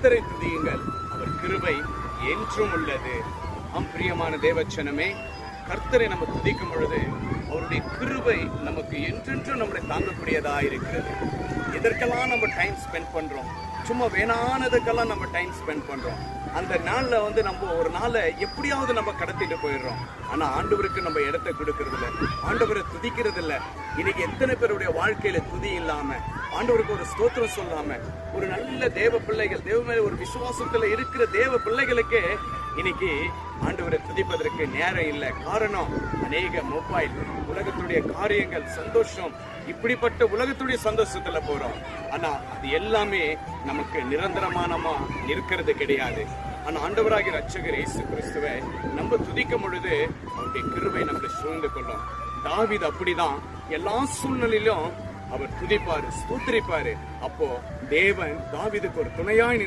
கர்த்தரை துதியுங்கள், அவர் கிருபை என்றும் உள்ளது. பிரியமான தேவச்சனமே, கர்த்தரை நம்ம துதிக்கும் பொழுது அவருடைய கிருபை நமக்கு என்றென்றும் நம்மளை தாங்கக்கூடியதா இருக்கிறது. இதற்கெல்லாம் நம்ம டைம் ஸ்பெண்ட் பண்றோம், சும்மா வேணானதுக்கெல்லாம் நம்ம டைம் ஸ்பெண்ட் பண்றோம். அந்த நாள்ல நம்ம ஒரு நாளை எப்படியாவது நம்ம கடத்திட்டு போயிடுறோம். ஆனா ஆண்டவருக்கு நம்ம இடத்தை கொடுக்கறது இல்லை, ஆண்டவரை துதிக்கிறது இல்லை. இன்னைக்கு எத்தனை பேருடைய வாழ்க்கையில துதி இல்லாம, ஆண்டவருக்கு ஒரு ஸ்தோத்திரம் சொல்லாம, ஒரு நல்ல தேவ பிள்ளைகள், தேவ மேல ஒரு விசுவாசத்துல இருக்கிற தேவ பிள்ளைகளுக்கே இன்னைக்கு ஆண்டவரை துதிப்பதற்கு நேரம் இல்லை. காரணம், அநேக மொபைல், உலகத்துடைய காரியங்கள், சந்தோஷம், இப்படிப்பட்ட உலகத்துடைய சந்தோஷத்துல போறோம். ஆனா அது எல்லாமே நமக்கு நிரந்தரமானமா இருக்கிறது கிடையாது. ஆனா ஆண்டவராகிய ரட்சகர் இயேசு கிறிஸ்துவை நம்ம துதிக்கும் பொழுது அவருடைய கிருபை நம்மளை சூழ்ந்து கொள்ளும். தாவீது அப்படிதான் எல்லா சூழ்நிலையிலும் அவர் துதிப்பாரு, ஸ்தோத்திரிப்பாரு. அப்போ தேவன் தாவீதுக்கு ஒரு துணையாய்